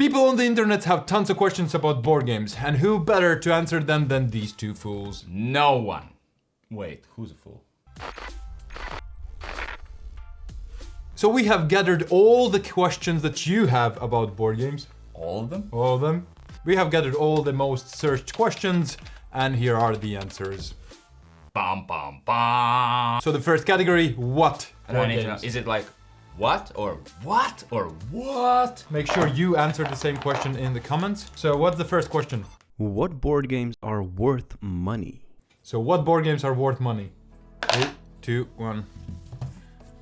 People on the internet have tons of questions about board games, and who better to answer them than these two fools? No one. Wait, who's a fool? So we have gathered all the questions that you have about board games. All of them? All of them. We have gathered all the most searched questions, and here are the answers. Bum bum bum. So the first category, what? And I need to know, is it like what or what or what? Make sure you answer the same question in the comments. So what's the first question? What board games are worth money? So what board games are worth money? 3, 2, 1.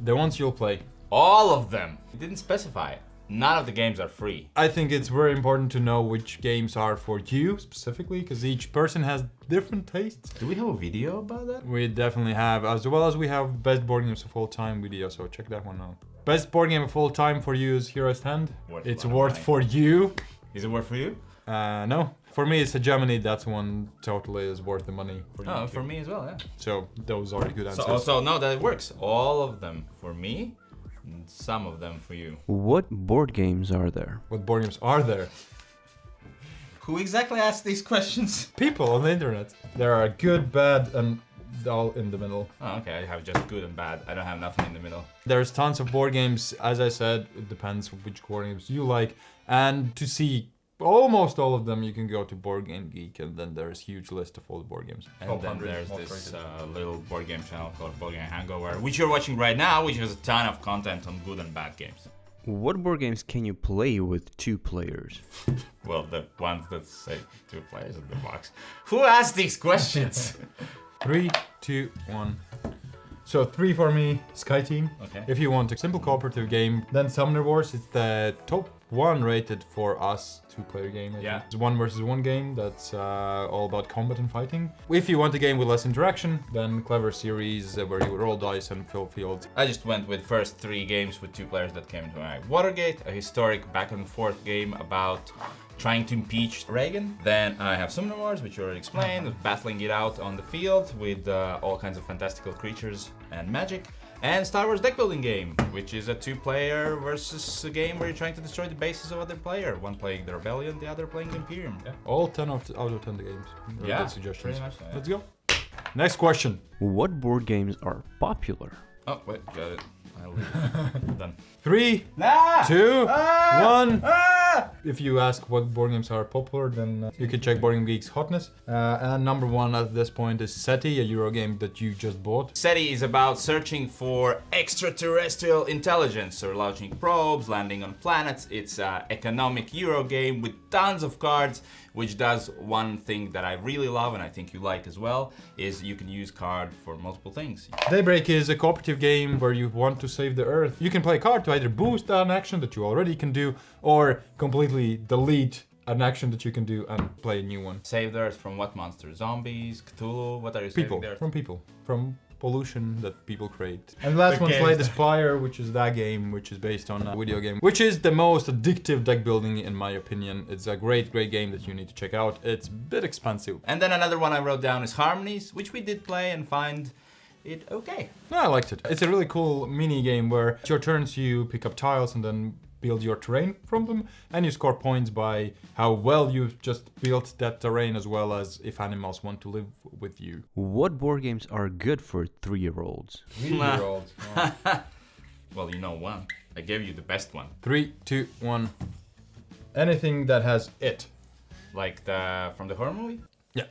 The ones you'll play. All of them. It didn't specify. None of the games are free. I think it's very important to know which games are for you specifically, because each person has different tastes. Do we have a video about that? We definitely have, as well as we have best board games of all time video, so check that one out. Best board game of all time for you is Hero's Hand. It's worth for you. Is it worth for you? No. For me, it's a Germany. That's one totally is worth the money. Oh, for me as well, yeah. So those are good answers. So no, that works. All of them for me, and some of them for you. What board games are there? What board games are there? Who exactly asked these questions? People on the internet. There are good, bad, and all in the middle. Oh, okay, I have just good and bad. I don't have nothing in the middle. There's tons of board games. As I said, it depends which board games you like. And to see almost all of them, you can go to Board Game Geek, and then there's a huge list of all the board games. And then there's this little board game channel called Board Game Hangover, which you're watching right now, which has a ton of content on good and bad games. What board games can you play with 2 players? Well, the ones that say 2 players in the box. Who asked these questions? 3, 2, 1. So 3 for me, Sky Team. Okay. If you want a simple cooperative game, then Summoner Wars is the top 1 rated for us 2-player game. Yeah. It's 1 versus 1 game that's all about combat and fighting. If you want a game with less interaction, then Clever Series where you roll dice and fill fields. I just went with first 3 games with 2 players that came to my Watergate, a historic back and forth game about trying to impeach Reagan. Then I have Summoner Wars, which you already explained, battling it out on the field with all kinds of fantastical creatures and magic. And Star Wars deck building game, which is a 2-player versus a game where you're trying to destroy the bases of other player. One playing the Rebellion, the other playing the Imperium. Yeah. All 10 out of 10 games. Yeah, good suggestions. pretty much so, yeah. Let's go. Next question. What board games are popular? Oh, wait, got it. I'll leave it. Done. 3, Ah! 2, Ah! 1. Ah! If you ask what board games are popular, then you can check Board Game Geek's hotness. And number 1 at this point is SETI, a Euro game that you just bought. SETI is about searching for extraterrestrial intelligence, or launching probes, landing on planets. It's an economic Euro game with tons of cards, which does one thing that I really love, and I think you like as well, is you can use card for multiple things. Daybreak is a cooperative game where you want to save the Earth. You can play a card to either boost an action that you already can do, or completely delete an action that you can do and play a new one. Save the Earth from what monster? Zombies? Cthulhu? What are you saving People, the Earth? from people, from pollution that people create. And the last one, Okay. Slay the Spire, which is that game, which is based on a video game, which is the most addictive deck building in my opinion. It's a great game that you need to check out. It's a bit expensive. And then another one I wrote down is Harmonies, which we did play and find it okay. No, I liked it. It's a really cool mini game where it's your turns, you pick up tiles and then build your terrain from them, and you score points by how well you've just built that terrain, as well as if animals want to live with you. What board games are good for 3-year-olds? 3-year-olds. Well, you know one. I gave you the best one. 3, 2, 1. Anything that has it. Like from the horror movie? Yeah.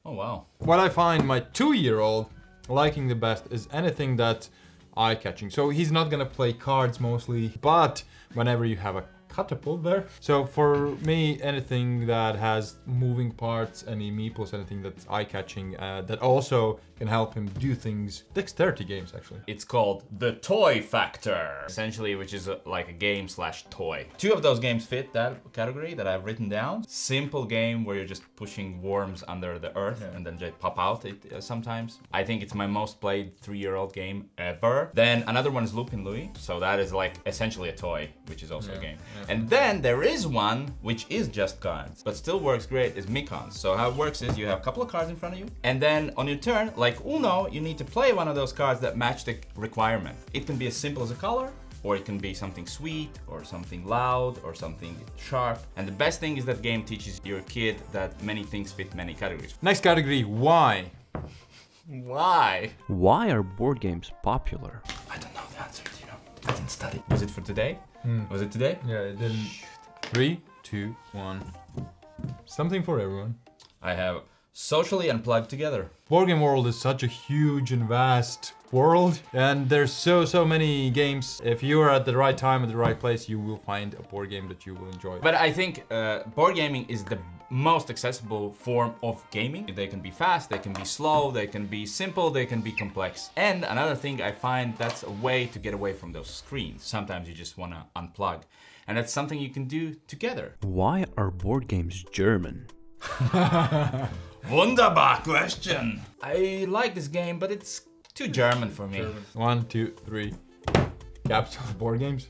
Oh wow. What I find my 2-year-old liking the best is anything that eye-catching. So he's not gonna play cards mostly, but whenever you have a catapult there. So for me, anything that has moving parts, any meeples, anything that's eye-catching, that also can help him do things. Dexterity games, actually. It's called The Toy Factor, essentially, which is like a game / toy. 2 of those games fit that category that I've written down. Simple game where you're just pushing worms under the earth and then they pop out sometimes. I think it's my most played 3-year-old game ever. Then another one is Lupin Louis. So that is like essentially a toy, which is also a game. And then there is one which is just cards, but still works great, is Micons. So how it works is you have a couple of cards in front of you, and then on your turn, like Uno, you need to play one of those cards that match the requirement. It can be as simple as a color, or it can be something sweet, or something loud, or something sharp. And the best thing is that game teaches your kid that many things fit many categories. Next category, why? Why? Why are board games popular? I don't know the answer, you know. I didn't study. Was it for today? Was it today? Yeah, it didn't. 3, 2, 1. Something for everyone. I have socially unplugged together. Board game world is such a huge and vast world, and there's so many games. If you are at the right time at the right place, you will find a board game that you will enjoy. But I think board gaming is the most accessible form of gaming. They can be fast, they can be slow, they can be simple, they can be complex. And another thing I find, that's a way to get away from those screens. Sometimes you just want to unplug, and that's something you can do together. Why are board games German? Wunderbar question. I like this game, but it's too German for me. 1, 2, 3. Capital of board games.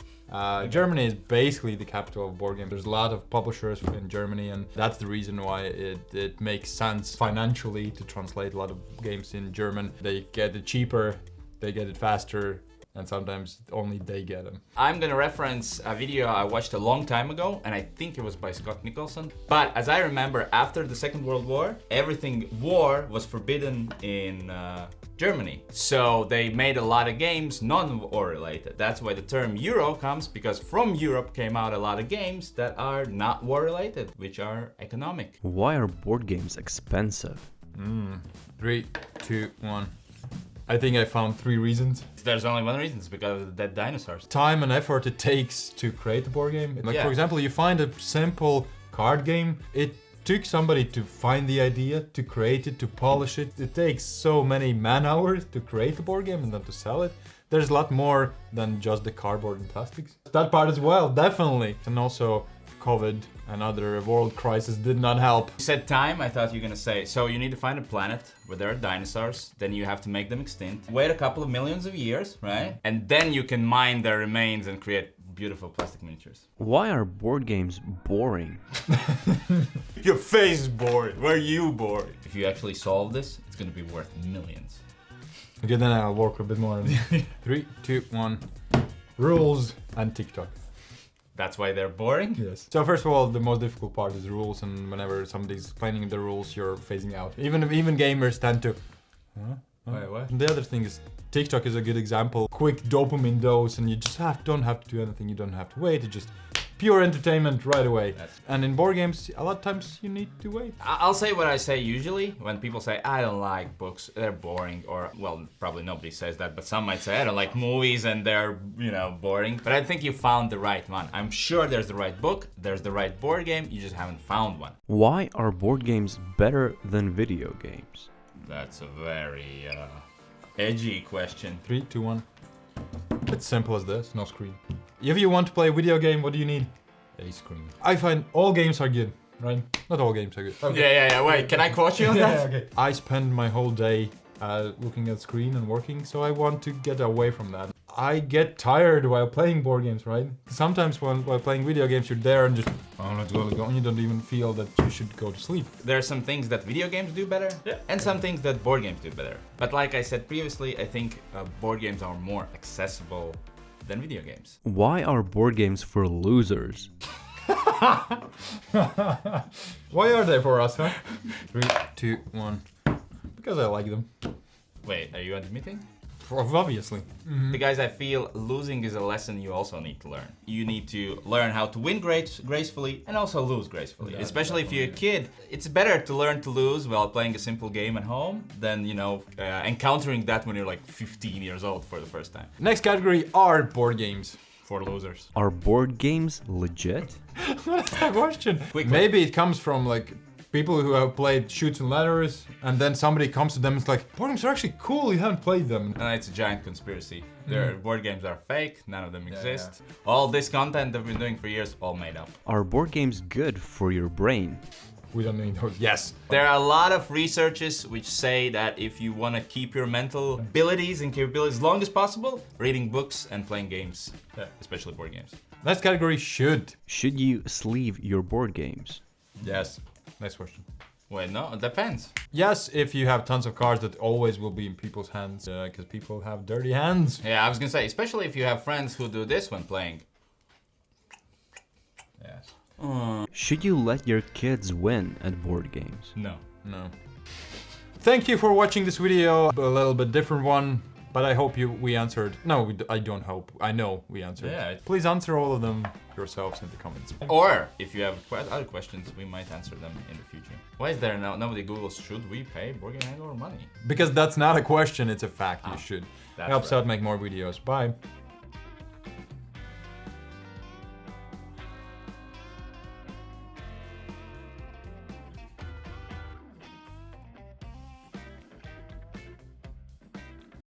Germany is basically the capital of board games. There's a lot of publishers in Germany, and that's the reason why it makes sense financially to translate a lot of games in German. They get it cheaper, they get it faster, and sometimes only they get them. I'm gonna reference a video I watched a long time ago, and I think it was by Scott Nicholson. But as I remember, after the Second World War, everything war was forbidden in Germany. So they made a lot of games non-war related. That's why the term Euro comes, because from Europe came out a lot of games that are not war related, which are economic. Why are board games expensive? 3, 2, 1. I think I found 3 reasons. There's only one reason, it's because of the dead dinosaurs. Time and effort it takes to create a board game. Like, Yeah. for example, you find a simple card game. It took somebody to find the idea, to create it, to polish it. It takes so many man hours to create a board game and then to sell it. There's a lot more than just the cardboard and plastics. That part as well, definitely. And also COVID and other world crisis did not help. You said time, I thought you were gonna say, so you need to find a planet where there are dinosaurs, then you have to make them extinct. Wait a couple of millions of years, right? And then you can mine their remains and create beautiful plastic miniatures. Why are board games boring? Your face is boring. Why are you boring? If you actually solve this, it's gonna be worth millions. Okay, then I'll work a bit more on 3, 2, 1. Rules and TikTok. That's why they're boring? Yes. So first of all, the most difficult part is rules, and whenever somebody's explaining the rules, you're phasing out. Even gamers tend to. Wait, what? And the other thing is, TikTok is a good example. Quick dopamine dose, and you just don't have to do anything. You don't have to wait. It's just pure entertainment right away. And in board games, a lot of times you need to wait. I'll say what I say usually when people say, I don't like books, they're boring, or, well, probably nobody says that, but some might say, I don't like movies and they're, boring. But I think you found the right one. I'm sure there's the right book, there's the right board game, you just haven't found one. Why are board games better than video games? That's a very edgy question. 3, 2, 1. It's simple as this, no screen. If you want to play a video game, what do you need? A screen. I find all games are good, right? Not all games are good. Okay. Yeah, wait, can I quote you on that? Okay. I spend my whole day looking at screen and working, so I want to get away from that. I get tired while playing board games, right? Sometimes while playing video games, you're there and just, let's go, and you don't even feel that you should go to sleep. There are some things that video games do better, and some things that board games do better. But like I said previously, I think board games are more accessible than video games. Why are board games for losers? Why are they for us, huh? 3, 2, 1. Because I like them. Wait, are you admitting? Obviously. Because I feel losing is a lesson you also need to learn. You need to learn how to win gracefully and also lose gracefully. Yeah, especially if you're a kid. It's better to learn to lose while playing a simple game at home than, encountering that when you're like 15 years old for the first time. Next category are board games. For losers. Are board games legit? What is that question? Quick Maybe it comes from like people who have played Shoots and Ladders, and then somebody comes to them and it's like, board games are actually cool, you haven't played them. It's a giant conspiracy. Their board games are fake, none of them exist. All this content that we've been doing for years, all made up. Are board games good for your brain? We don't need those. Yes. There are a lot of researches which say that if you want to keep your mental abilities and capabilities as long as possible, reading books and playing games, especially board games. Next category, should. Should you sleeve your board games? Yes. Next question. Wait, no, it depends. Yes, if you have tons of cards that always will be in people's hands, because people have dirty hands. Yeah, I was gonna say, especially if you have friends who do this when playing. Yes. Should you let your kids win at board games? No. No. Thank you for watching this video, a little bit different one, but I hope we answered. No, I don't hope. I know we answered. Yeah. Please answer all of them yourselves in the comments. Or if you have other questions, we might answer them in the future. Why is there nobody Googles should we pay Board Game Hangover money? Because that's not a question, it's a fact. You should. That's Helps right. out make more videos. Bye.